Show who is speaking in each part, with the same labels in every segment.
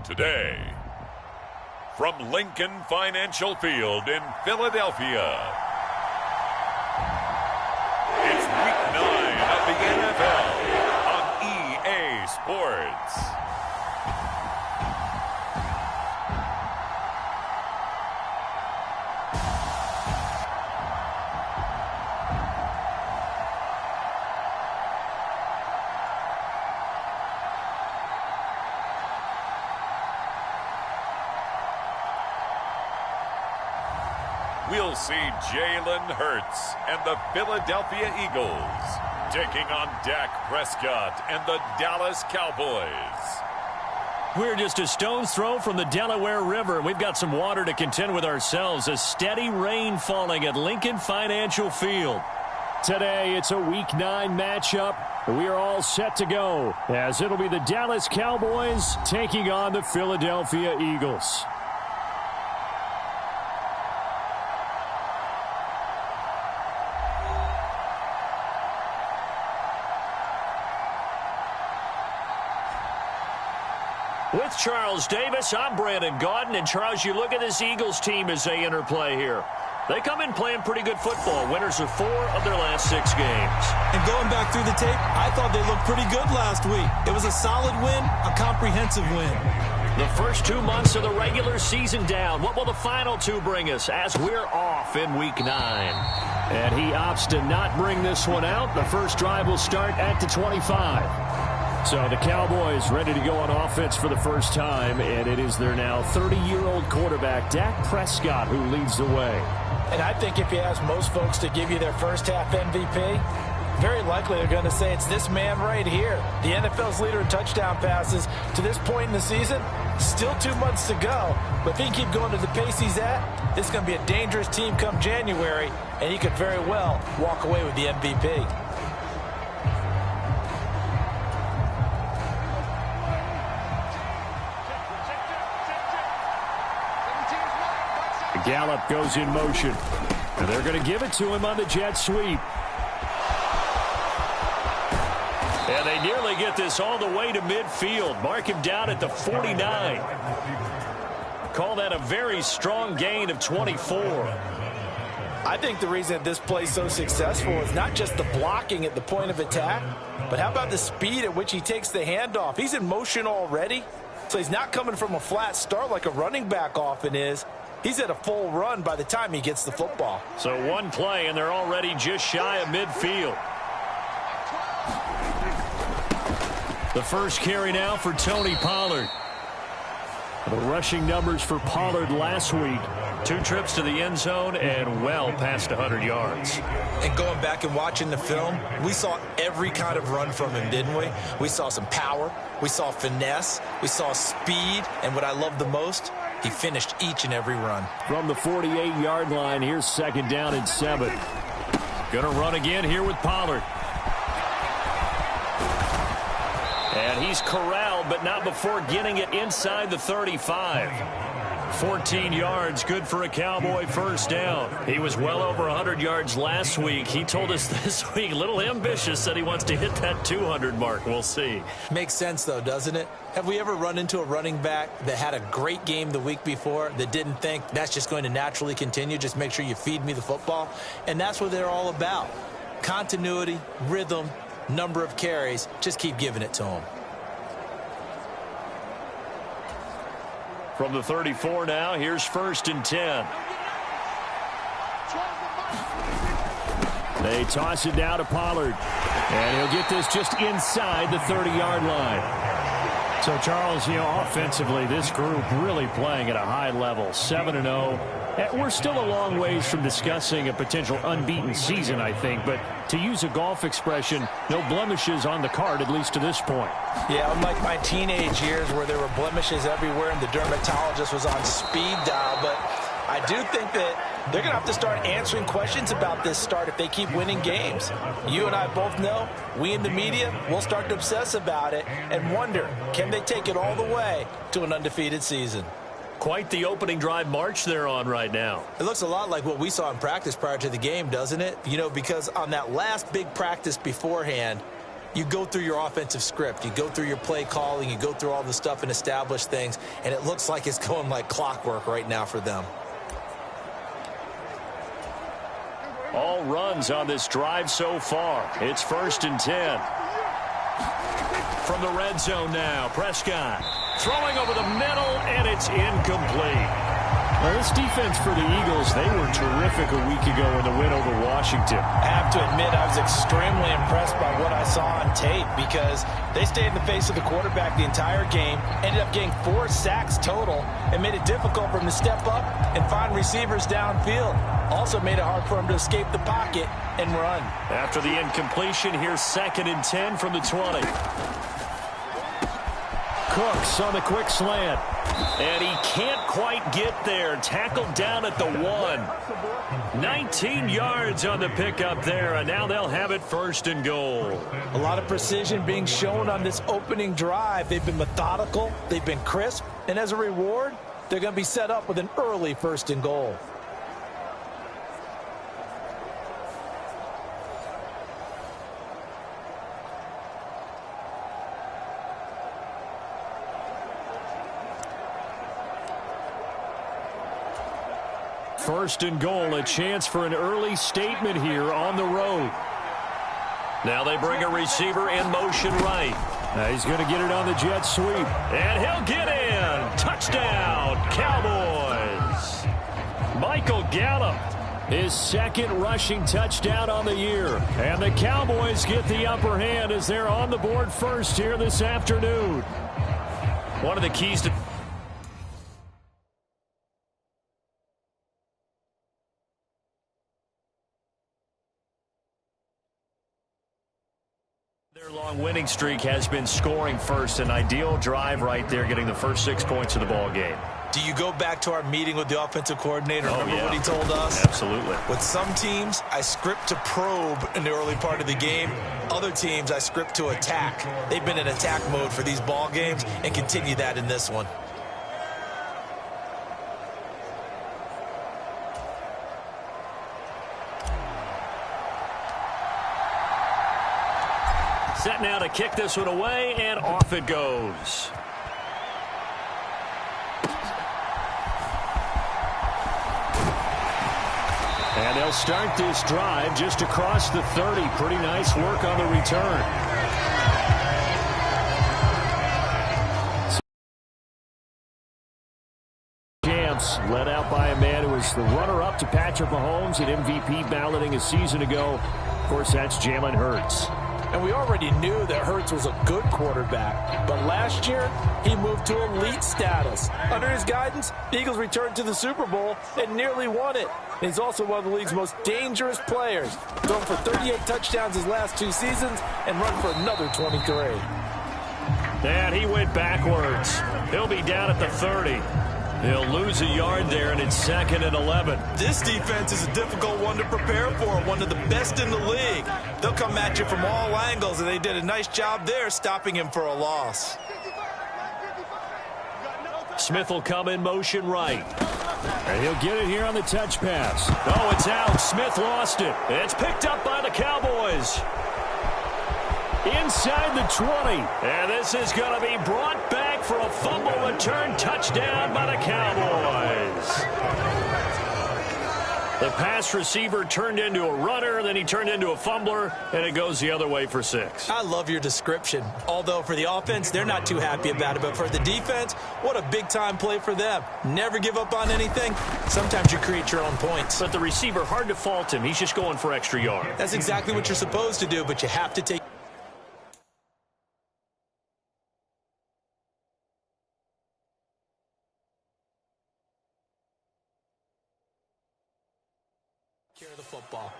Speaker 1: Today, from Lincoln Financial Field in Philadelphia, it's Week 9 of the NFL on EA Sports. We'll see Jalen Hurts and the Philadelphia Eagles taking on Dak Prescott and the Dallas Cowboys.
Speaker 2: We're just a stone's throw from the Delaware River. We've got some water to contend with ourselves. A steady rain falling at Lincoln Financial Field. Today, it's a Week 9 matchup. We are all set to go, as it'll be the Dallas Cowboys taking on the Philadelphia Eagles. With Charles Davis, I'm Brandon Gaudin. And Charles, you look at this Eagles team as they interplay here. They come in playing pretty good football. Winners of 4 of their last 6 games.
Speaker 3: And going back through the tape, I thought they looked pretty good last week. It was a solid win, a comprehensive win.
Speaker 2: The first 2 months of the regular season down. What will the final 2 bring us as we're off in Week 9? And he opts to not bring this one out. The first drive will start at the 25. So the Cowboys ready to go on offense for the first time, and it is their now 30-year-old quarterback, Dak Prescott, who leads the way.
Speaker 4: And I think if you ask most folks to give you their first half MVP, very likely they're going to say it's this man right here. The NFL's leader in touchdown passes to this point in the season. Still 2 months to go, but if he can keep going at the pace he's at, this is going to be a dangerous team come January, and he could very well walk away with the MVP.
Speaker 2: Gallup goes in motion, and they're going to give it to him on the jet sweep. And they nearly get this all the way to midfield. Mark him down at the 49. Call that a very strong gain of 24.
Speaker 4: I think the reason this play's so successful is not just the blocking at the point of attack, but how about the speed at which he takes the handoff? He's in motion already, so he's not coming from a flat start like a running back often is. He's at a full run by the time he gets the football.
Speaker 2: So one play, and they're already just shy of midfield. The first carry now for Tony Pollard. The rushing numbers for Pollard last week. 2 trips to the end zone and well past 100 yards.
Speaker 3: And going back and watching the film, we saw every kind of run from him, didn't we? We saw some power. We saw finesse. We saw speed. And what I love the most, he finished each and every run.
Speaker 2: From the 48-yard line, here's 2nd down and 7. Going to run again here with Pollard. And he's corralled, but not before getting it inside the 35. 14 yards, good for a Cowboy first down. He was well over 100 yards last week. He told us this week, a little ambitious, said he wants to hit that 200 mark. We'll see.
Speaker 3: Makes sense, though, doesn't it? Have we ever run into a running back that had a great game the week before that didn't think that's just going to naturally continue? Just make sure you feed me the football. And that's what they're all about. Continuity, rhythm, number of carries. Just keep giving it to them.
Speaker 2: From the 34 now, here's 1st and 10. They toss it down to Pollard. And he'll get this just inside the 30-yard line. So, Charles, offensively, this group really playing at a high level, 7-0. We're still a long ways from discussing a potential unbeaten season, I think. But to use a golf expression, no blemishes on the card, at least to this point.
Speaker 4: Yeah, unlike my teenage years where there were blemishes everywhere and the dermatologist was on speed dial. But I do think that they're going to have to start answering questions about this start if they keep winning games. You and I both know, we in the media, will start to obsess about it and wonder, can they take it all the way to an undefeated season?
Speaker 2: Quite the opening drive march they're on right now.
Speaker 3: It looks a lot like what we saw in practice prior to the game, doesn't it? Because on that last big practice beforehand, You go through your offensive script. You go through your play calling. You go through all the stuff and establish things, and it looks like it's going like clockwork right now for them.
Speaker 2: All runs on this drive so far. It's 1st and 10. From the red zone now, Prescott throwing over the middle, and it's incomplete. Well, this defense for the Eagles, they were terrific a week ago in the win over Washington.
Speaker 4: I have to admit, I was extremely impressed by what I saw on tape because they stayed in the face of the quarterback the entire game, ended up getting 4 sacks total, and made it difficult for him to step up and find receivers downfield. Also made it hard for him to escape the pocket and run.
Speaker 2: After the incompletion, here's 2nd and 10 from the 20. Cooks on the quick slant. And he can't quite get there. Tackled down at the 1. 19 yards on the pickup there, and now they'll have it 1st and goal.
Speaker 4: A lot of precision being shown on this opening drive. They've been methodical, they've been crisp, and as a reward, they're going to be set up with an early 1st and goal.
Speaker 2: First and goal, a chance for an early statement here on the road. Now they bring a receiver in motion right. Now he's going to get it on the jet sweep. And he'll get in. Touchdown, Cowboys. Michael Gallup, his 2nd rushing touchdown on the year. And the Cowboys get the upper hand as they're on the board first here this afternoon. One of the keys to their long winning streak has been scoring first. An ideal drive right there, getting the first 6 points of the ball game.
Speaker 3: Do you go back to our meeting with the offensive coordinator? Remember what he told us?
Speaker 2: Absolutely.
Speaker 3: With some teams, I script to probe in the early part of the game. Other teams, I script to attack. They've been in attack mode for these ball games and continue that in this one.
Speaker 2: Set now to kick this one away, and off it goes. And they'll start this drive just across the 30. Pretty nice work on the return. Champs led out by a man who was the runner-up to Patrick Mahomes at MVP balloting a season ago. Of course, that's Jalen Hurts.
Speaker 4: And we already knew that Hurts was a good quarterback. But last year, he moved to elite status. Under his guidance, the Eagles returned to the Super Bowl and nearly won it. And he's also one of the league's most dangerous players. Thrown for 38 touchdowns his last 2 seasons and run for another 23.
Speaker 2: And he went backwards. He'll be down at the 30. He'll lose a yard there, and it's 2nd and 11.
Speaker 3: This defense is a difficult one to prepare for, one of the best in the league. They'll come at you from all angles, and they did a nice job there stopping him for a loss.
Speaker 2: Smith will come in motion right. And he'll get it here on the touch pass. Oh, it's out. Smith lost it. It's picked up by the Cowboys. Inside the 20. And this is going to be brought back for a fumble return touchdown by the Cowboys. The pass receiver turned into a runner, then he turned into a fumbler, and it goes the other way for 6.
Speaker 3: I love your description. Although for the offense, they're not too happy about it. But for the defense, what a big-time play for them. Never give up on anything. Sometimes you create your own points.
Speaker 2: But the receiver, hard to fault him. He's just going for extra yard.
Speaker 3: That's exactly what you're supposed to do, but you have to take care of the football.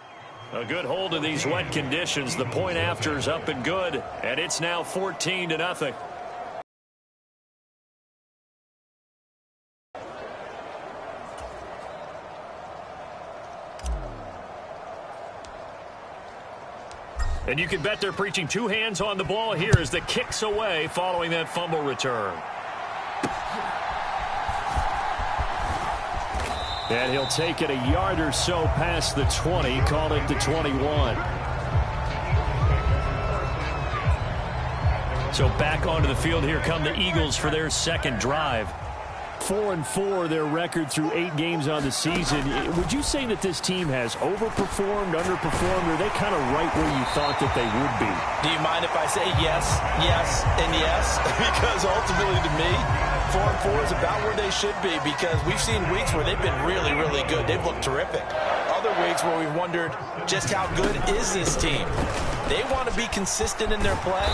Speaker 2: A good hold in these wet conditions. The point after is up and good, and it's now 14-0. And you can bet they're preaching 2 hands on the ball here as the kicks away following that fumble return. And he'll take it a yard or so past the 20, call it the 21. So back onto the field here come the Eagles for their second drive. 4-4 their record through 8 games on the season. Would you say that this team has overperformed, underperformed, or are they kind of right where you thought that they would be?
Speaker 4: Do you mind if I say yes, yes, and yes? Because ultimately to me, 4-4 is about where they should be, because we've seen weeks where they've been really, really good. They've looked terrific. Other weeks where we've wondered just how good is this team. They want to be consistent in their play,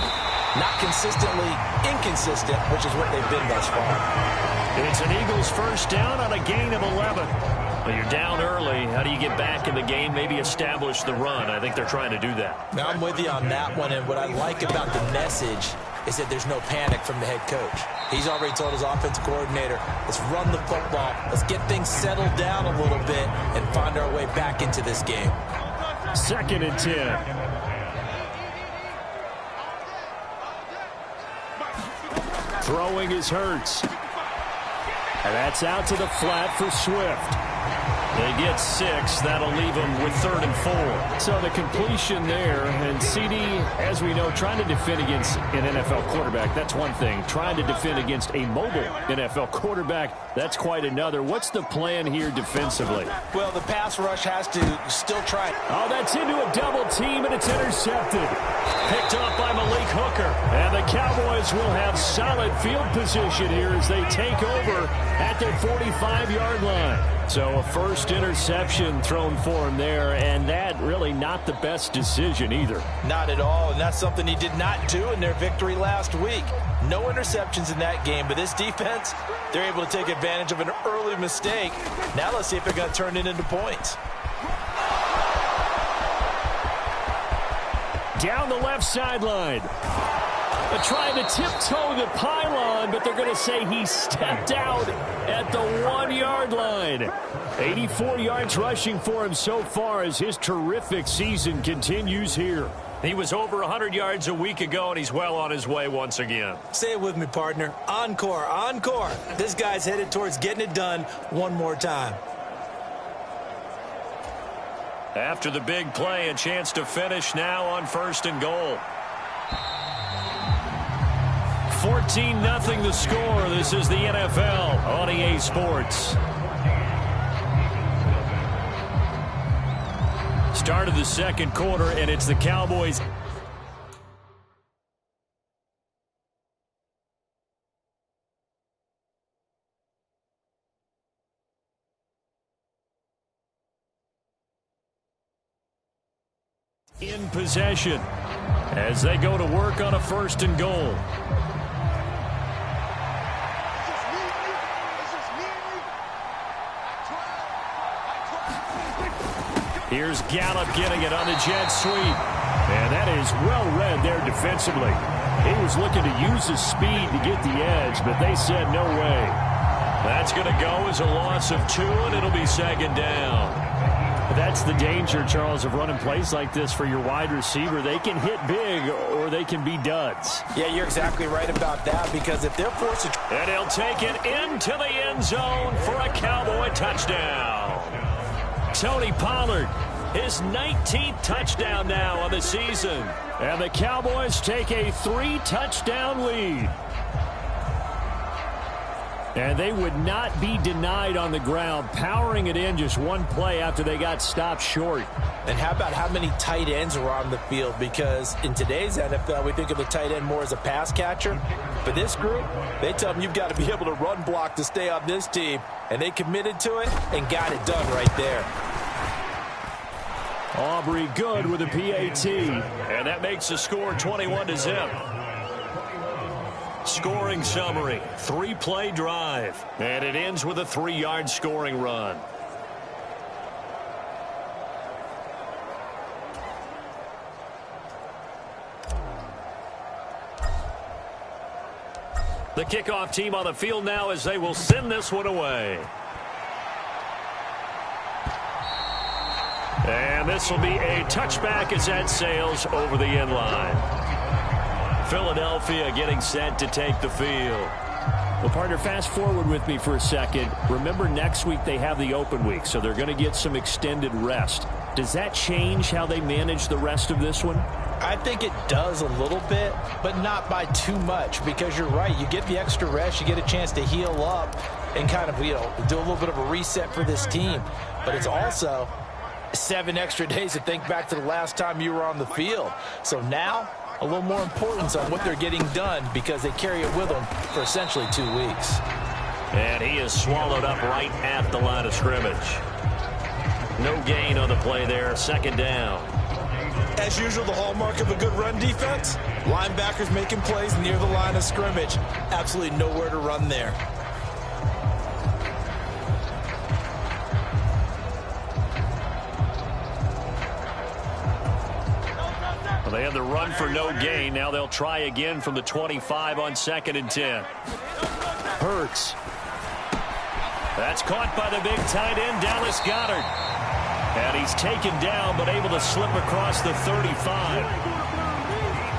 Speaker 4: not consistently inconsistent, which is what they've been thus far.
Speaker 2: It's an Eagles first down on a gain of 11. Well, you're down early. How do you get back in the game, maybe establish the run? I think they're trying to do that.
Speaker 3: Now, I'm with you on that one, and what I like about the message is that there's no panic from the head coach. He's already told his offensive coordinator, let's run the football, let's get things settled down a little bit and find our way back into this game.
Speaker 2: 2nd and 10. Throwing is Hurts. And that's out to the flat for Swift. They get 6. That'll leave them with 3rd and 4. So the completion there, and CD, as we know, trying to defend against an NFL quarterback, that's one thing. Trying to defend against a mobile NFL quarterback, that's quite another. What's the plan here defensively?
Speaker 4: Well, the pass rush has to still try.
Speaker 2: Oh, that's into a double team, and it's intercepted. Picked off by Malik Hooker. And the Cowboys will have solid field position here as they take over at their 45-yard line. So a first interception thrown for him there, and that really not the best decision either.
Speaker 4: Not at all, and that's something he did not do in their victory last week. No interceptions in that game, but this defense, they're able to take advantage of an early mistake. Now let's see if they're going to turn it into points.
Speaker 2: Down the left sideline. Trying to tiptoe the pylon, but they're going to say he stepped out at the 1-yard line. 84 yards rushing for him so far as his terrific season continues here. He was over 100 yards a week ago, and he's well on his way once again.
Speaker 3: Say it with me, partner. Encore, encore. This guy's headed towards getting it done one more time.
Speaker 2: After the big play, a chance to finish now on 1st and goal. 14-0 the score. This is the NFL on EA Sports. Start of the second quarter, and it's the Cowboys. In possession as they go to work on a 1st and goal. Here's Gallup getting it on the jet sweep. And that is well read there defensively. He was looking to use his speed to get the edge, but they said no way. That's going to go as a loss of 2, and it'll be 2nd down. That's the danger, Charles, of running plays like this for your wide receiver. They can hit big or they can be duds.
Speaker 4: Yeah, you're exactly right about that, because if they're forced to...
Speaker 2: And he'll take it into the end zone for a Cowboy touchdown. Tony Pollard, his 19th touchdown now on the season. And the Cowboys take a 3-touchdown lead. And they would not be denied on the ground, powering it in just one play after they got stopped short.
Speaker 4: And how about how many tight ends are on the field? Because in today's NFL, we think of the tight end more as a pass catcher. But this group, they tell them you've got to be able to run block to stay on this team. And they committed to it and got it done right there.
Speaker 2: Aubrey good with a PAT. And that makes the score 21-0. Scoring summary, 3-play drive. And it ends with a 3-yard scoring run. The kickoff team on the field now as they will send this one away. And this will be a touchback as that sails over the end line. Philadelphia getting set to take the field. Well, partner, fast forward with me for a second. Remember, next week they have the open week, so they're going to get some extended rest. Does that change how they manage the rest of this one?
Speaker 4: I think it does a little bit, but not by too much, because you're right. You get the extra rest, you get a chance to heal up and kind of, do a little bit of a reset for this team. But it's also 7 extra days to think back to the last time you were on the field. So now, a little more importance on what they're getting done, because they carry it with them for essentially 2 weeks.
Speaker 2: And he is swallowed up right at the line of scrimmage. No gain on the play there, 2nd down.
Speaker 4: As usual, the hallmark of a good run defense, linebackers making plays near the line of scrimmage. Absolutely nowhere to run there.
Speaker 2: Well, they have the run for no gain. Now they'll try again from the 25 on 2nd and 10. Hurts. That's caught by the big tight end, Dallas Goedert. And he's taken down, but able to slip across the 35.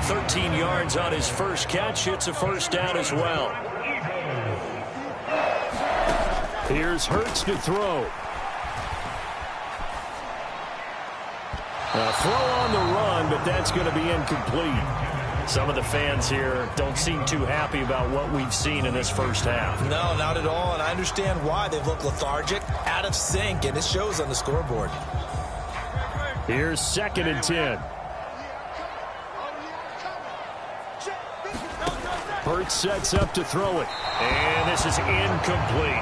Speaker 2: 13 yards on his first catch. It's a 1st down as well. Here's Hurts to throw. A throw on the run, but that's going to be incomplete. Some of the fans here don't seem too happy about what we've seen in this first half.
Speaker 4: No, not at all, and I understand why. They've looked lethargic, out of sync, and it shows on the scoreboard.
Speaker 2: Here's 2nd and 10. Hurts sets up to throw it, and this is incomplete.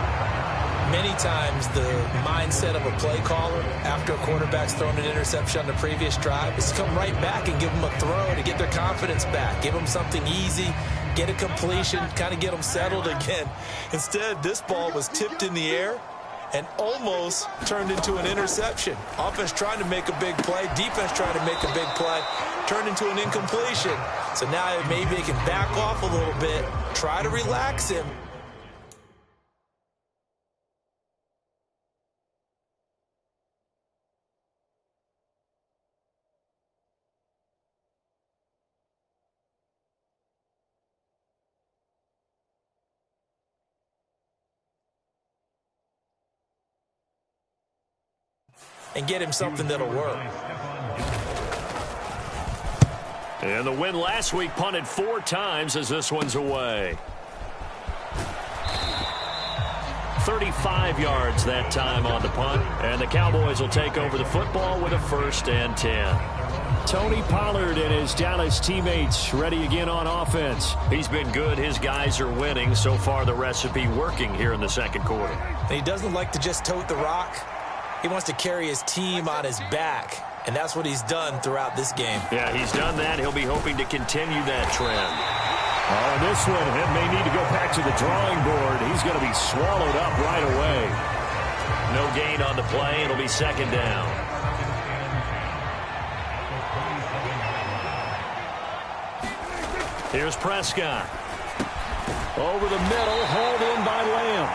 Speaker 4: Many times the mindset of a play caller after a quarterback's thrown an interception on the previous drive is to come right back and give them a throw to get their confidence back. Give them something easy, get a completion, kind of get them settled again. Instead, this ball was tipped in the air and almost turned into an interception. Offense trying to make a big play, defense trying to make a big play, turned into an incompletion. So now maybe they can back off a little bit, try to relax him. And get him something that'll work.
Speaker 2: And the win last week punted 4 times as this one's away. 35 yards that time on the punt. And the Cowboys will take over the football with a 1st and 10. Tony Pollard and his Dallas teammates ready again on offense. He's been good. His guys are winning. So far, the recipe working here in the 2nd quarter.
Speaker 4: And he doesn't like to just tote the rock. He wants to carry his team on his back, and that's what he's done throughout this game.
Speaker 2: Yeah, he's done that. He'll be hoping to continue that trend. Oh, this one, he may need to go back to the drawing board. He's going to be swallowed up right away. No gain on the play. It'll be 2nd down. Here's Prescott. Over the middle, hauled in by Lamb.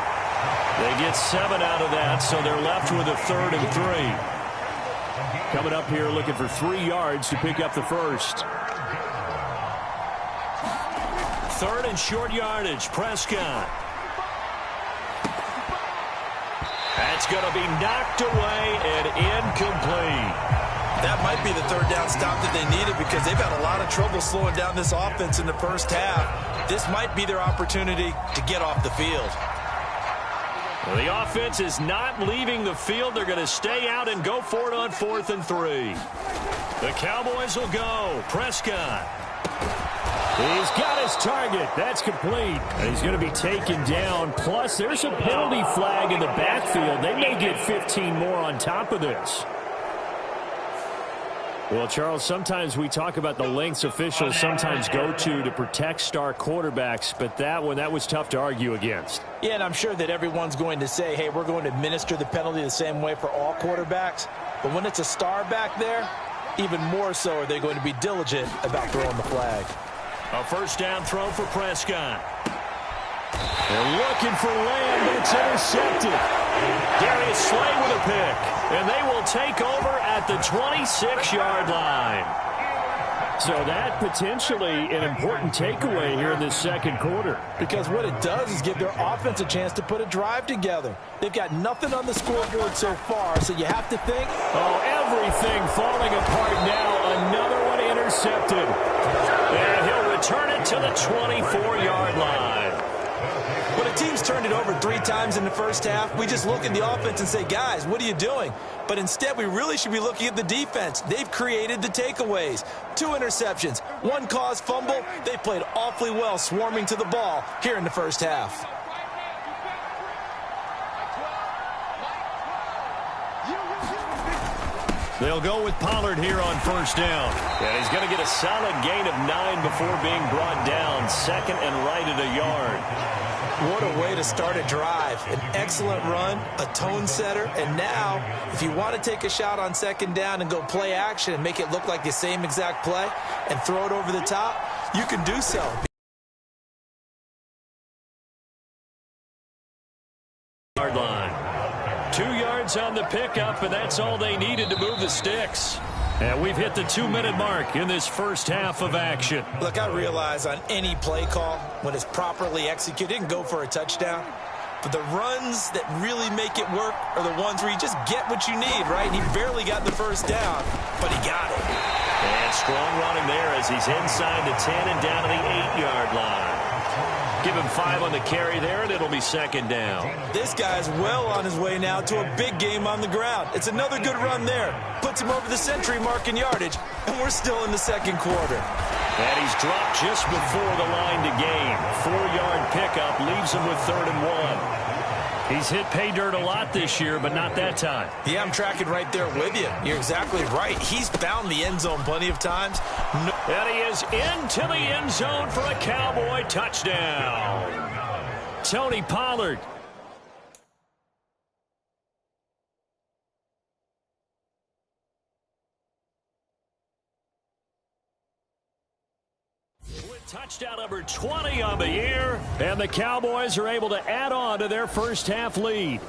Speaker 2: They get 7 out of that, so they're left with a 3rd and 3. Coming up here looking for 3 yards to pick up the 1st. 3rd and short yardage, Prescott. That's going to be knocked away and incomplete.
Speaker 4: That might be the 3rd down stop that they needed, because they've had a lot of trouble slowing down this offense in the first half. This might be their opportunity to get off the field.
Speaker 2: Well, the offense is not leaving the field. They're going to stay out and go for it on 4th and 3. The Cowboys will go. Prescott. He's got his target. That's complete. And he's going to be taken down. Plus, there's a penalty flag in the backfield. They may get 15 more on top of this. Well, Charles, sometimes we talk about the lengths officials sometimes go to protect star quarterbacks, but that was tough to argue against.
Speaker 4: Yeah, and I'm sure that everyone's going to say, hey, we're going to administer the penalty the same way for all quarterbacks. But when it's a star back there, even more so are they going to be diligent about throwing the flag.
Speaker 2: A 1st down throw for Prescott. They're looking for Lamb, but it's intercepted. Darius Slay with a pick. And they will take over at the 26-yard line. So that potentially an important takeaway here in this 2nd quarter.
Speaker 4: Because what it does is give their offense a chance to put a drive together. They've got nothing on the scoreboard so far, so you have to think.
Speaker 2: Oh, everything falling apart now. Another one intercepted. And he'll return it to the 24-yard line.
Speaker 3: When a team's turned it over 3 times in the first half, we just look at the offense and say, guys, what are you doing? But instead, we really should be looking at the defense. They've created the takeaways. 2 interceptions, 1 caused fumble. They played awfully well swarming to the ball here in the first half.
Speaker 2: They'll go with Pollard here on first down. And he's going to get a solid gain of 9 before being brought down. Second and right at a yard.
Speaker 3: What a way to start a drive. An excellent run, a tone setter, and now, if you want to take a shot on second down and go play action and make it look like the same exact play and throw it over the top, you can do so.
Speaker 2: Yard line. 2 yards on the pickup, and that's all they needed to move the sticks. And we've hit the 2-minute mark in this first half of action.
Speaker 3: Look, I realize on any play call, when it's properly executed, it can go for a touchdown. But the runs that really make it work are the ones where you just get what you need, right? He barely got the first down, but he got it.
Speaker 2: And strong running there as he's inside the 10 and down to the 8-yard line. Give him 5 on the carry there, and it'll be second down.
Speaker 3: This guy's well on his way now to a big game on the ground. It's another good run there. Puts him over the century mark in yardage, and we're still in the second quarter.
Speaker 2: And he's dropped just before the line to gain. 4-yard pickup leaves him with 3rd and 1. He's hit pay dirt a lot this year, but not that time.
Speaker 3: Yeah, I'm tracking right there with you. You're exactly right. He's found the end zone plenty of times.
Speaker 2: And he is into the end zone for a Cowboy touchdown. Tony Pollard. Touchdown number 20 on the year, and the Cowboys are able to add on to their first half lead.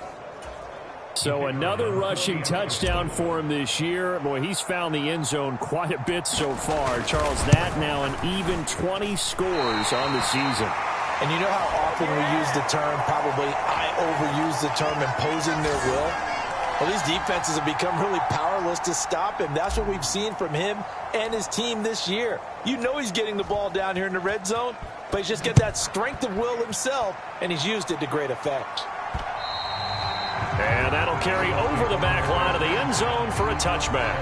Speaker 2: So another rushing touchdown for him this year. Boy, he's found the end zone quite a bit so far. Charles, that now an even 20 scores on the season.
Speaker 3: And you know how often we use the term, probably I overuse the term, imposing their will? Well, these defenses have become really powerless to stop him. That's what we've seen from him and his team this year. You know he's getting the ball down here in the red zone, but he's just got that strength of will himself, and he's used it to great effect.
Speaker 2: And that'll carry over the back line of the end zone for a touchback.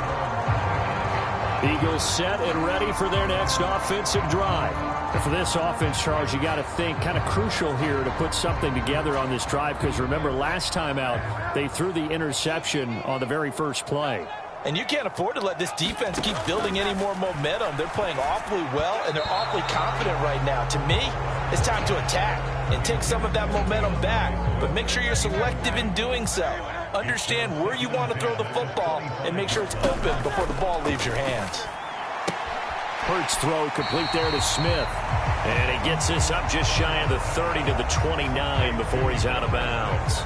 Speaker 2: Eagles set and ready for their next offensive drive. And for this offense, Charles, you got to think kind of crucial here to put something together on this drive, because remember last time out they threw the interception on the very first play.
Speaker 3: And you can't afford to let this defense keep building any more momentum. They're playing awfully well, and they're awfully confident right now. To me, it's time to attack and take some of that momentum back, but make sure you're selective in doing so. Understand where you want to throw the football and make sure it's open before the ball leaves your hands.
Speaker 2: Hurts throw complete there to Smith. And he gets this up just shy of the 30 to the 29 before he's out of bounds.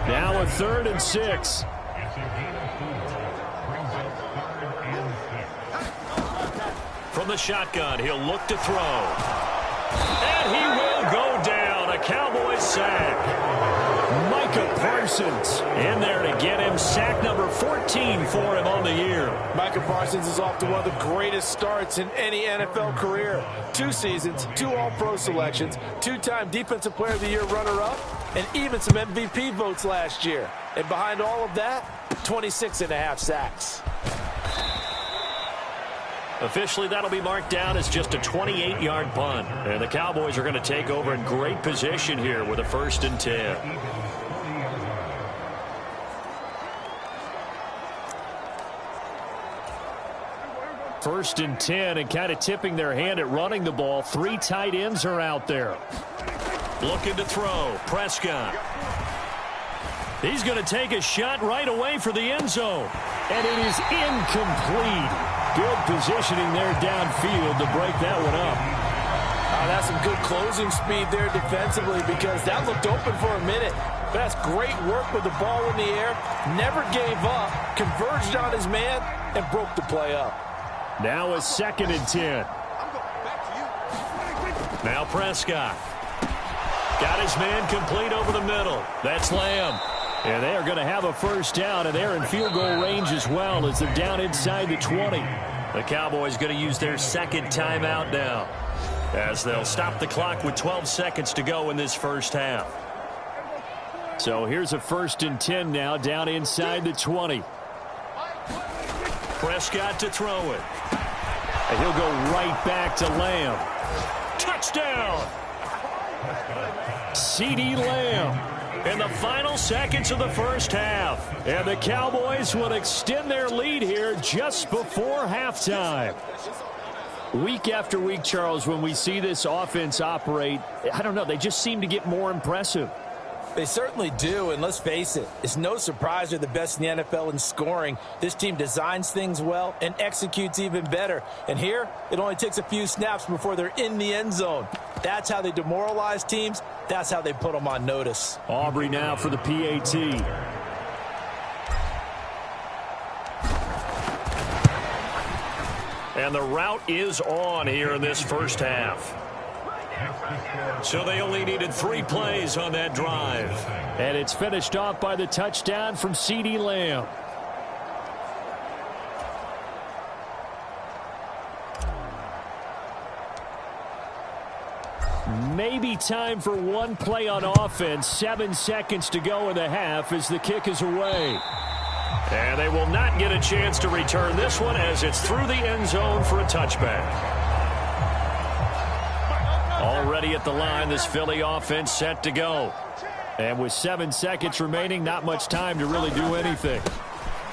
Speaker 2: Now a 3rd and 6. From the shotgun, he'll look to throw. And he will go down. A Cowboys sack. Micah Parsons in there to get him. Sack number 14 for him on the year.
Speaker 4: Micah Parsons is off to one of the greatest starts in any NFL career. 2 seasons, 2 All-Pro selections, 2-time Defensive Player of the Year runner-up, and even some MVP votes last year. And behind all of that, 26.5 sacks.
Speaker 2: Officially, that'll be marked down as just a 28-yard punt. And the Cowboys are going to take over in great position here with a 1st and 10. First and 10, and kind of tipping their hand at running the ball. 3 tight ends are out there. Looking to throw. Prescott. He's going to take a shot right away for the end zone. And it is incomplete. Good positioning there downfield to break that one up.
Speaker 4: That's some good closing speed there defensively, because that looked open for a minute. But that's great work with the ball in the air. Never gave up, converged on his man, and broke the play up.
Speaker 2: Now a 2nd and 10. Now Prescott. Got his man complete over the middle. That's Lamb. And they are going to have a first down, and they're in field goal range as well as they're down inside the 20. The Cowboys going to use their second timeout now, as they'll stop the clock with 12 seconds to go in this first half. So here's a 1st and 10 now, down inside the 20. Prescott to throw it. And he'll go right back to Lamb. Touchdown! CeeDee Lamb in the final seconds of the first half. And the Cowboys will extend their lead here just before halftime. Week after week, Charles, when we see this offense operate, I don't know, they just seem to get more impressive.
Speaker 4: They certainly do, and let's face it, it's no surprise they're the best in the NFL in scoring. This team designs things well and executes even better. And here, it only takes a few snaps before they're in the end zone. That's how they demoralize teams. That's how they put them on notice.
Speaker 2: Aubrey now for the PAT. And the route is on here in this first half. So they only needed 3 plays on that drive. And it's finished off by the touchdown from CeeDee Lamb. Maybe time for one play on offense. 7 seconds to go in the half as the kick is away. And they will not get a chance to return this one as it's through the end zone for a touchback. Already at the line, this Philly offense set to go. And with 7 seconds remaining, not much time to really do anything.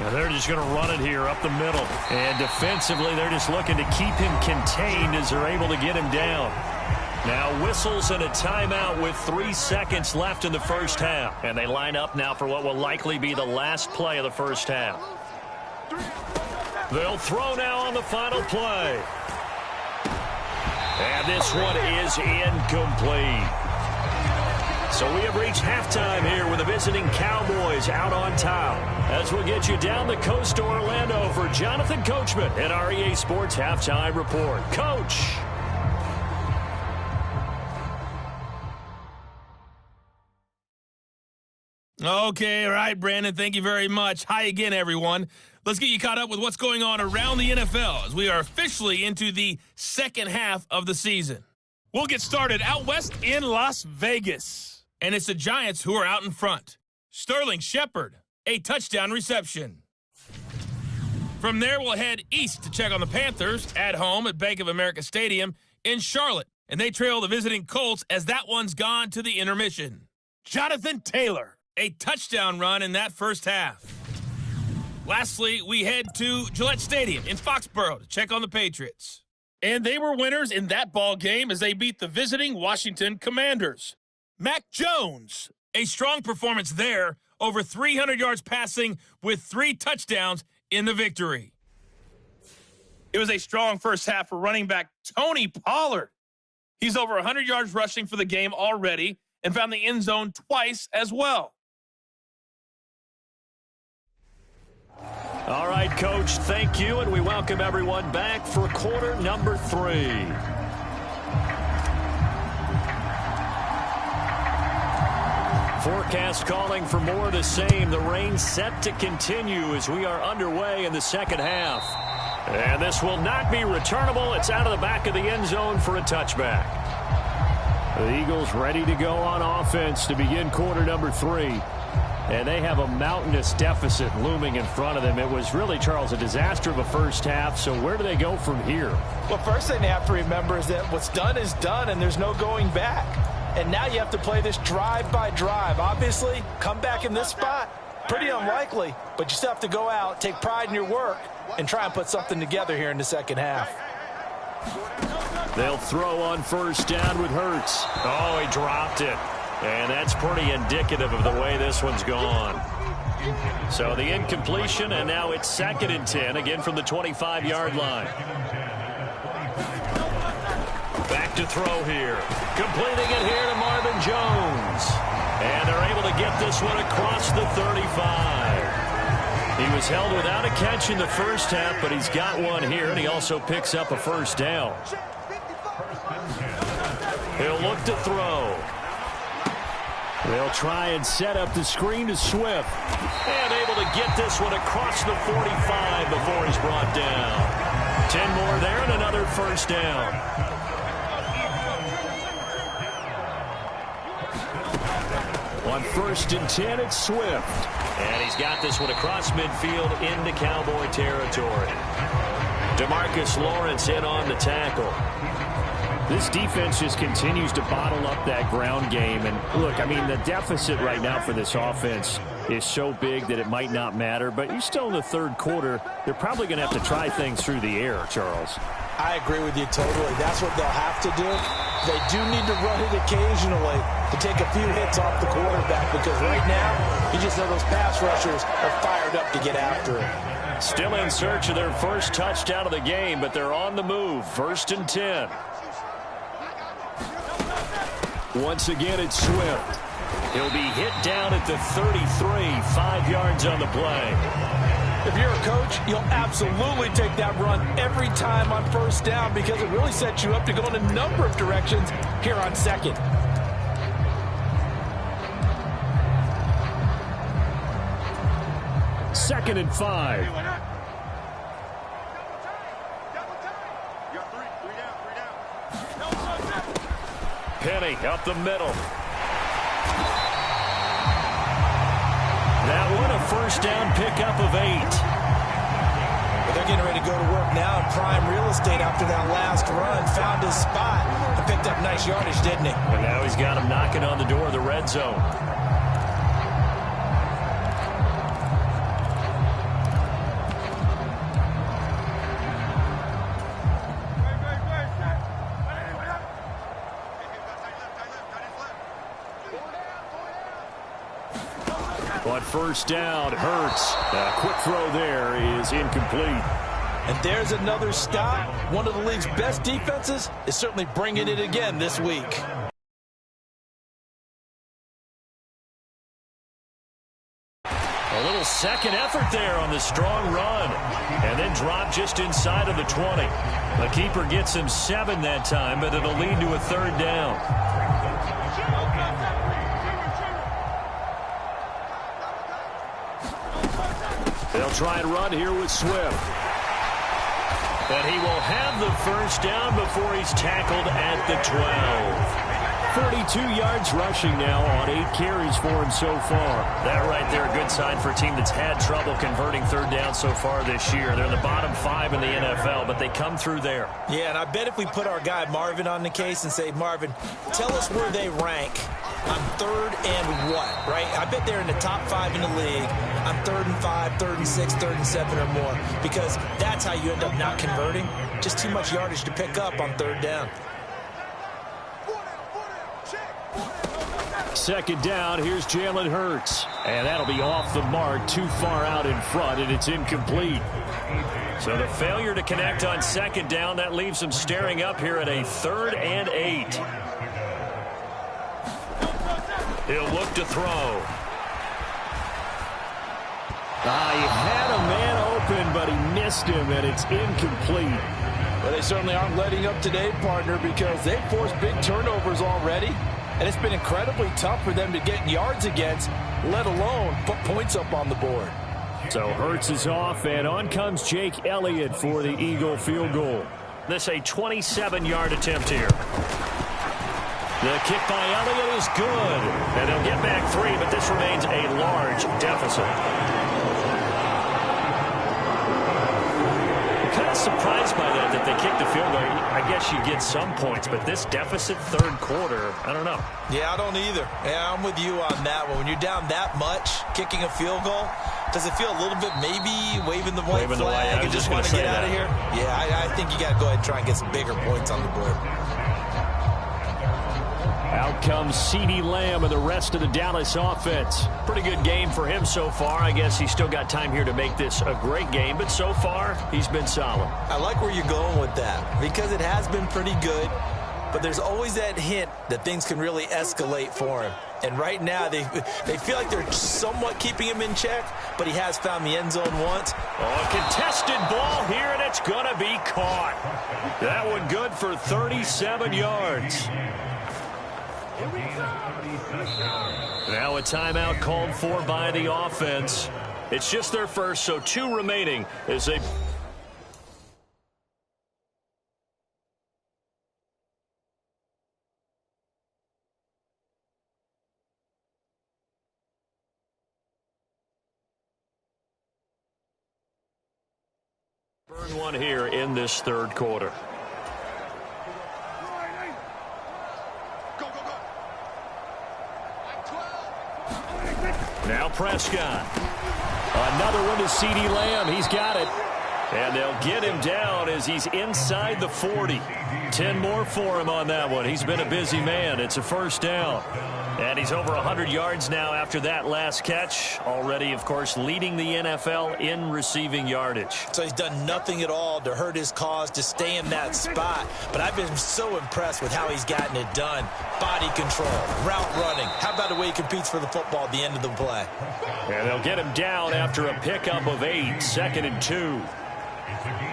Speaker 2: Now they're just going to run it here up the middle. And defensively, they're just looking to keep him contained as they're able to get him down. Now whistles and a timeout with 3 seconds left in the first half. And they line up now for what will likely be the last play of the first half. They'll throw now on the final play. And this one is incomplete. So we have reached halftime here with the visiting Cowboys out on top. As we'll get you down the coast to Orlando for Jonathan Coachman at our EA Sports Halftime Report. Coach.
Speaker 5: Okay, all right, Brandon, thank you very much. Hi again, everyone. Let's get you caught up with what's going on around the NFL as we are officially into the second half of the season. We'll get started out west in Las Vegas. And it's the Giants who are out in front. Sterling Shepard, a touchdown reception. From there, we'll head east to check on the Panthers at home at Bank of America Stadium in Charlotte. And they trail the visiting Colts as that one's gone to the intermission. Jonathan Taylor, a touchdown run in that first half. Lastly, we head to Gillette Stadium in Foxborough to check on the Patriots. And they were winners in that ball game as they beat the visiting Washington Commanders. Mac Jones, a strong performance there, over 300 yards passing with 3 touchdowns in the victory. It was a strong first half for running back Tony Pollard. He's over 100 yards rushing for the game already and found the end zone twice as well.
Speaker 2: All right, Coach, thank you, and we welcome everyone back for quarter number 3. Forecast calling for more of the same. The rain set to continue as we are underway in the second half. And this will not be returnable. It's out of the back of the end zone for a touchback. The Eagles ready to go on offense to begin quarter number 3. And they have a mountainous deficit looming in front of them. It was really, Charles, a disaster of a first half. So where do they go from here?
Speaker 4: Well, first thing they have to remember is that what's done is done, and there's no going back. And now you have to play this drive by drive. Obviously, come back in this spot, pretty unlikely. But you still have to go out, take pride in your work, and try and put something together here in the second half.
Speaker 2: They'll throw on first down with Hurts. Oh, he dropped it. And that's pretty indicative of the way this one's gone. So the incompletion, and now it's 2nd and 10, again from the 25-yard line. Back to throw here. Completing it here to Marvin Jones. And they're able to get this one across the 35. He was held without a catch in the first half, but he's got one here, and he also picks up a first down. He'll look to throw. They'll try and set up the screen to Swift. And able to get this one across the 45 before he's brought down. 10 more there and another first down. On 1st and 10, it's Swift. And he's got this one across midfield into Cowboy territory. DeMarcus Lawrence in on the tackle.
Speaker 6: This defense just continues to bottle up that ground game. And look, I mean, the deficit right now for this offense is so big that it might not matter. But you're still in the 3rd quarter. They're probably going to have to try things through the air, Charles.
Speaker 4: I agree with you totally. That's what they'll have to do. They do need to run it occasionally to take a few hits off the quarterback, because right now, you just know those pass rushers are fired up to get after it.
Speaker 2: Still in search of their first touchdown of the game, but they're on the move. 1st and 10. Once again, it's Swift. He'll be hit down at the 33, 5 yards on the play.
Speaker 4: If you're a coach, you'll absolutely take that run every time on 1st down, because it really sets you up to go in a number of directions here on 2nd.
Speaker 6: Second and 5.
Speaker 2: Penny up the middle. That one a first down pickup of 8.
Speaker 4: But they're getting ready to go to work now in prime real estate after that last run. Found his spot and picked up nice yardage, didn't he?
Speaker 2: And now he's got him knocking on the door of the red zone. On 1st down, Hurts. A quick throw there is incomplete.
Speaker 4: And there's another stop. One of the league's best defenses is certainly bringing it again this week.
Speaker 2: A little second effort there on the strong run. And then drop just inside of the 20. The keeper gets him 7 that time, but it'll lead to a 3rd down. They'll try and run here with Swift. And he will have the first down before he's tackled at the 12.
Speaker 6: 42 yards rushing now on 8 carries for him so far.
Speaker 2: That right there, a good sign for a team that's had trouble converting 3rd down so far this year. They're in the bottom 5 in the NFL, but they come through there.
Speaker 3: Yeah, and I bet if we put our guy Marvin on the case and say, Marvin, tell us where they rank on 3rd and what, right? I bet they're in the top 5 in the league on 3rd and 5, 3rd and 6, 3rd and 7 or more, because that's how you end up not converting. Just too much yardage to pick up on 3rd down.
Speaker 6: 2nd down, here's Jalen Hurts. And that'll be off the mark, too far out in front, and it's incomplete.
Speaker 2: So the failure to connect on 2nd down, that leaves them staring up here at a 3rd and 8. He'll look to throw.
Speaker 6: He had a man open, but he missed him, and it's incomplete.
Speaker 4: Well, they certainly aren't letting up today, partner, because they've forced big turnovers already. And it's been incredibly tough for them to get yards against, let alone put points up on the board.
Speaker 6: So Hurts is off, and on comes Jake Elliott for the Eagle field goal.
Speaker 2: This a 27-yard attempt here. The kick by Elliott is good. And they'll get back 3, but this remains a large deficit. Kind of surprised by that they kicked the field goal. I guess you get some points, but this deficit 3rd quarter, I don't know.
Speaker 3: Yeah, I don't either. Yeah, I'm with you on that one. When you're down that much, kicking a field goal, does it feel a little bit maybe waving the white flag and just want to get out of here? Yeah, I think you got to go ahead and try and get some bigger points on the board.
Speaker 6: Out comes CeeDee Lamb and the rest of the Dallas offense.
Speaker 2: Pretty good game for him so far. I guess he's still got time here to make this a great game, but so far, he's been solid.
Speaker 3: I like where you're going with that, because it has been pretty good, but there's always that hint that things can really escalate for him. And right now, they feel like they're somewhat keeping him in check, but he has found the end zone once.
Speaker 2: Oh, a contested ball here, and it's going to be caught. That one good for 37 yards. Now a timeout called for by the offense. It's just their first, so 2 remaining as they One here in this third quarter. Now Prescott. Another one to CeeDee Lamb. He's got it. And they'll get him down as he's inside the 40. 10 more for him on that one. He's been a busy man. It's a first down. And he's over 100 yards now after that last catch. Already, of course, leading the NFL in receiving yardage.
Speaker 3: So he's done nothing at all to hurt his cause, to stay in that spot. But I've been so impressed with how he's gotten it done. Body control, route running. How about the way he competes for the football at the end of the play?
Speaker 2: And they'll get him down after a pickup of 8, 2nd and 2.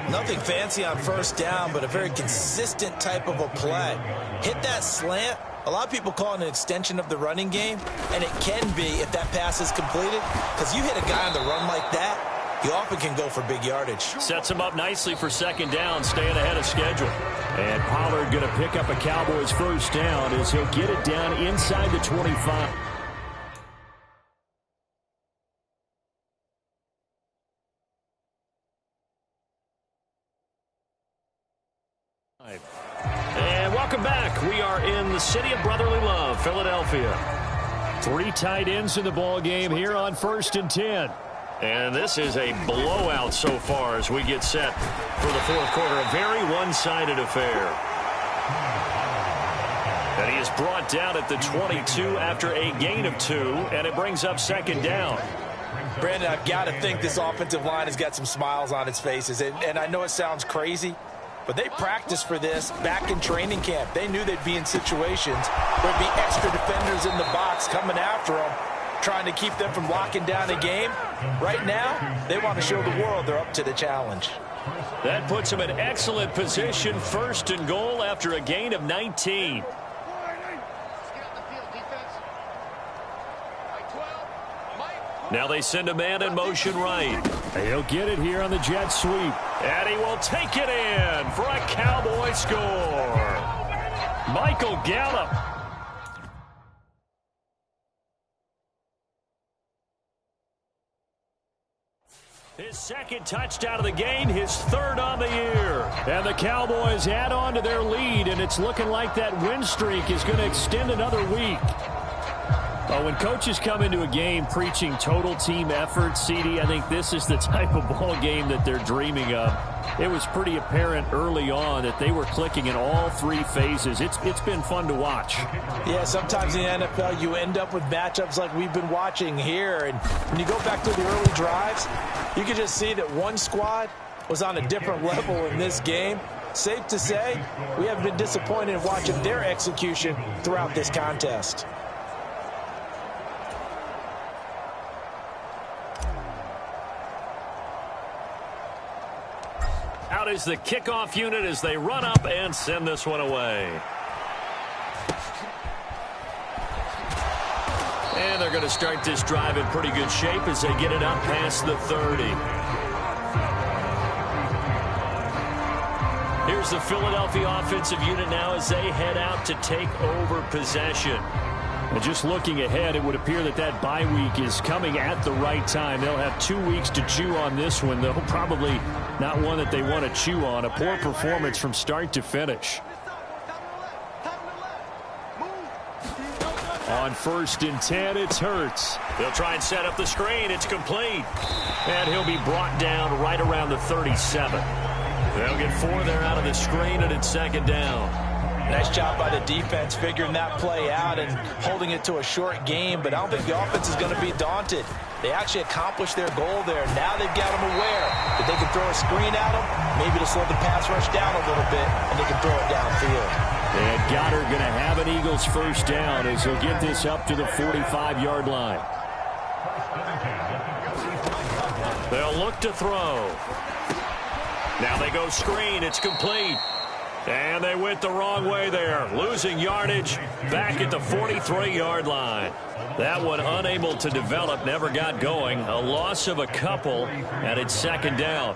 Speaker 3: Nothing fancy on first down, but a very consistent type of a play. Hit that slant. A lot of people call it an extension of the running game, and it can be if that pass is completed, because you hit a guy on the run like that, you often can go for big yardage.
Speaker 2: Sets him up nicely for second down, staying ahead of schedule. And Pollard going to pick up a Cowboys first down as he'll get it down inside the 25. And welcome back. We are in the city of brotherly love, Philadelphia. 3 tight ends in the ball game here on 1st and 10. And this is a blowout so far as we get set for the fourth quarter. A very one-sided affair. And he is brought down at the 22 after a gain of 2, and it brings up second down.
Speaker 3: Brandon, I've got to think this offensive line has got some smiles on its faces. And I know it sounds crazy, but they practiced for this back in training camp. They knew they'd be in situations where there'd be extra defenders in the box coming after them, trying to keep them from locking down a game. Right now, they want to show the world they're up to the challenge.
Speaker 2: That puts them in excellent position, 1st and goal after a gain of 19. Now they send a man in motion right. He'll get it here on the jet sweep. And he will take it in for a Cowboy score. Michael Gallup. His second touchdown of the game, his 3rd on the year. And the Cowboys add on to their lead, and it's looking like that win streak is going to extend another week. Oh, when coaches come into a game preaching total team effort, CD, I think this is the type of ball game that they're dreaming of. It was pretty apparent early on that they were clicking in all 3 phases. It's been fun to watch.
Speaker 3: Yeah, sometimes in the NFL you end up with matchups like we've been watching here. And when you go back to the early drives, you can just see that one squad was on a different level in this game. Safe to say, we have been disappointed in watching their execution throughout this contest.
Speaker 2: Out is the kickoff unit as they run up and send this one away. And they're going to start this drive in pretty good shape as they get it up past the 30. Here's the Philadelphia offensive unit now as they head out to take over possession. And just looking ahead, it would appear that that bye week is coming at the right time. They'll have 2 weeks to chew on this one, though probably not one that they want to chew on. A poor performance from start to finish. On 1st and 10, it's Hurts. They'll try and set up the screen. It's complete. And he'll be brought down right around the 37. They'll get 4 there out of the screen, and it's second down.
Speaker 3: Nice job by the defense figuring that play out and holding it to a short game, but I don't think the offense is going to be daunted. They actually accomplished their goal there. Now they've got them aware that they can throw a screen at them, maybe to slow the pass rush down a little bit, and they can throw it downfield.
Speaker 2: And Goddard going to have an Eagles first down as he'll get this up to the 45-yard line. They'll look to throw. Now they go screen. It's complete. And they went the wrong way there, losing yardage back at the 43-yard line. That one unable to develop, never got going. A loss of a couple, and it's second down.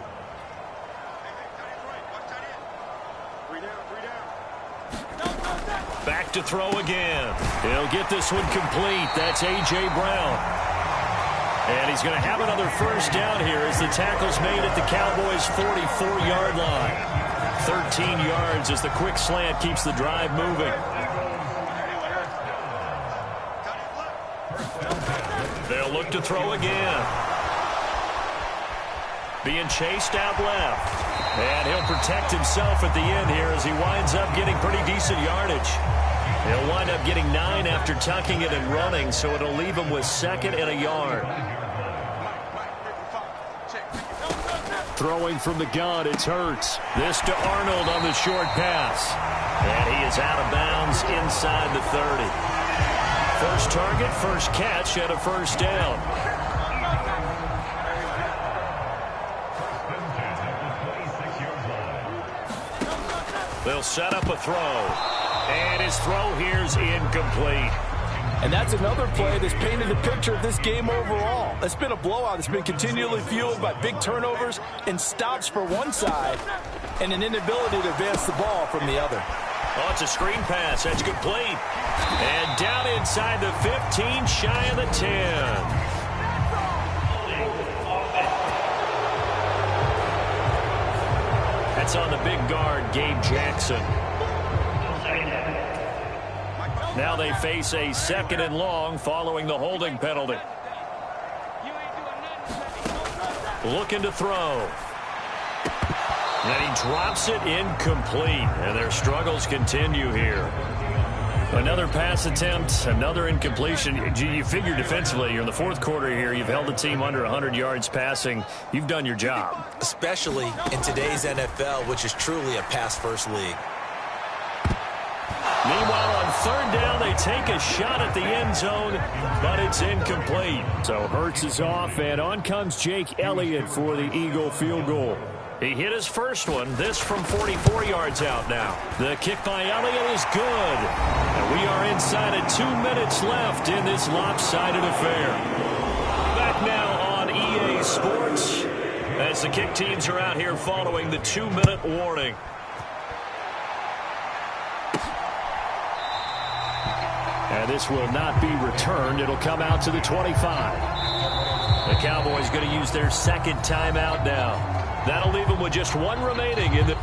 Speaker 2: Back to throw again. He'll get this one complete. That's A.J. Brown. And he's going to have another first down here as the tackle's made at the Cowboys' 44-yard line. 13 yards as the quick slant keeps the drive moving. They'll look to throw again. Being chased out left. And he'll protect himself at the end here as he winds up getting pretty decent yardage. He'll wind up getting 9 after tucking it and running, so it'll leave him with 2nd and a yard. Throwing from the gun, it's Hurts. This to Arnold on the short pass. And he is out of bounds inside the 30. First target, first catch, and a first down. They'll set up a throw. And his throw here's incomplete.
Speaker 4: And that's another play that's painted the picture of this game overall. It's been a blowout. It's been continually fueled by big turnovers and stops for one side and an inability to advance the ball from the other.
Speaker 2: Oh, it's a screen pass. That's complete. And down inside the 15, shy of the 10. That's on the big guard, Gabe Jackson. Now they face a 2nd and long following the holding penalty. Looking to throw. And he drops it incomplete. And their struggles continue here. Another pass attempt, another incompletion. You figure defensively, you're in the 4th quarter here. You've held the team under 100 yards passing. You've done your job. Especially in today's NFL, which is truly a pass-first league. Meanwhile, on 3rd down, they take a shot at the end zone, but it's incomplete. So Hurts is off, and on comes Jake Elliott for the Eagle field goal. He hit his first one, this from 44 yards out now. The kick by Elliott is good. And we are inside of 2 minutes left in this lopsided affair. Back now on EA Sports as the kick teams are out here following the 2-minute warning. And this will not be returned. It'll come out to the 25. The Cowboys going to use their 2nd timeout now. That'll leave them with just 1 remaining in the...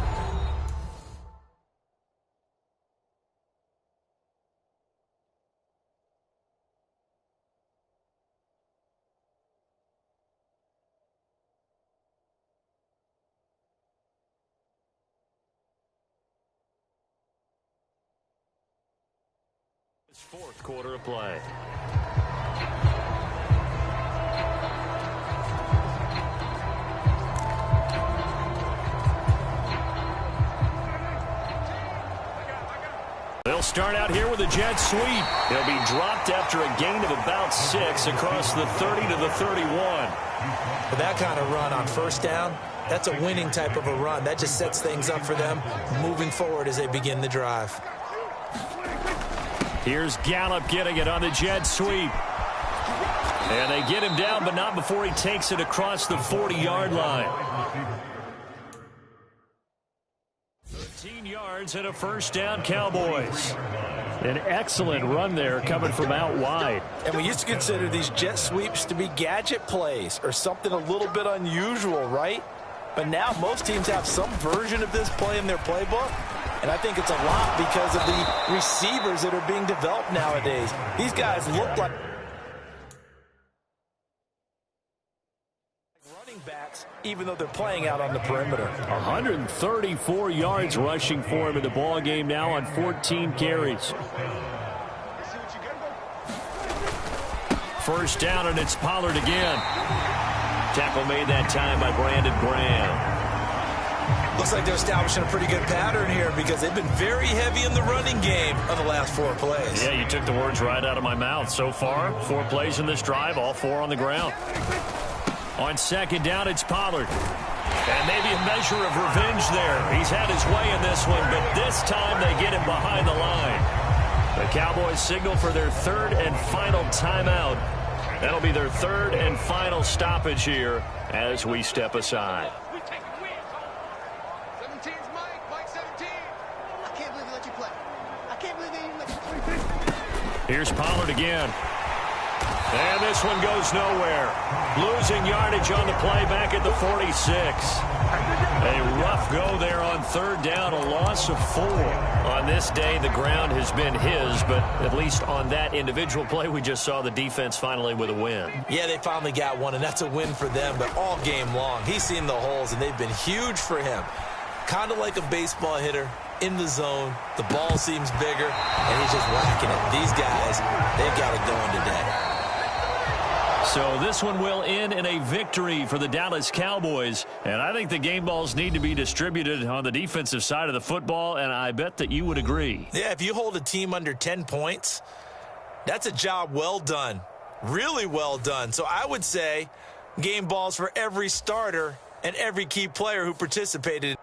Speaker 2: This 4th quarter of play. They'll start out here with a jet sweep. He'll be dropped after a gain of about 6 across the 30 to the 31.
Speaker 3: With that kind of run on 1st down, that's a winning type of a run. That just sets things up for them moving forward as they begin the drive.
Speaker 2: Here's Gallup getting it on the jet sweep. And they get him down, but not before he takes it across the 40-yard line. 13 yards and a first down, Cowboys. An excellent run there coming from out wide.
Speaker 4: And we used to consider these jet sweeps to be gadget plays or something a little bit unusual, right? But now most teams have some version of this play in their playbook. And I think it's a lot because of the receivers that are being developed nowadays. These guys look like running backs, even though they're playing out on the perimeter.
Speaker 2: 134 yards rushing for him in the ball game now on 14 carries. First down, and it's Pollard again. Tackle made that time by Brandon Graham.
Speaker 3: Looks like they're establishing a pretty good pattern here because they've been very heavy in the running game on the last 4 plays.
Speaker 2: Yeah, you took the words right out of my mouth. So far, 4 plays in this drive, all 4 on the ground. On 2nd down, it's Pollard. And maybe a measure of revenge there. He's had his way in this one, but this time they get him behind the line. The Cowboys signal for their 3rd and final timeout. That'll be their 3rd and final stoppage here as we step aside. Here's Pollard again. And this one goes nowhere. Losing yardage on the play back at the 46. A rough go there on third down, a loss of 4. On this day, the ground has been his, but at least on that individual play, we just saw the defense finally with a win.
Speaker 3: Yeah, they finally got one, and that's a win for them, but all game long, he's seen the holes, and they've been huge for him. Kind of like a baseball hitter in the zone. The ball seems bigger, and he's just whacking it. These guys, they've got it going today.
Speaker 2: So this one will end in a victory for the Dallas Cowboys. And I think the game balls need to be distributed on the defensive side of the football, and I bet that you would agree.
Speaker 3: Yeah, if you hold a team under 10 points, that's a job well done. Really well done. So I would say game balls for every starter and every key player who participated.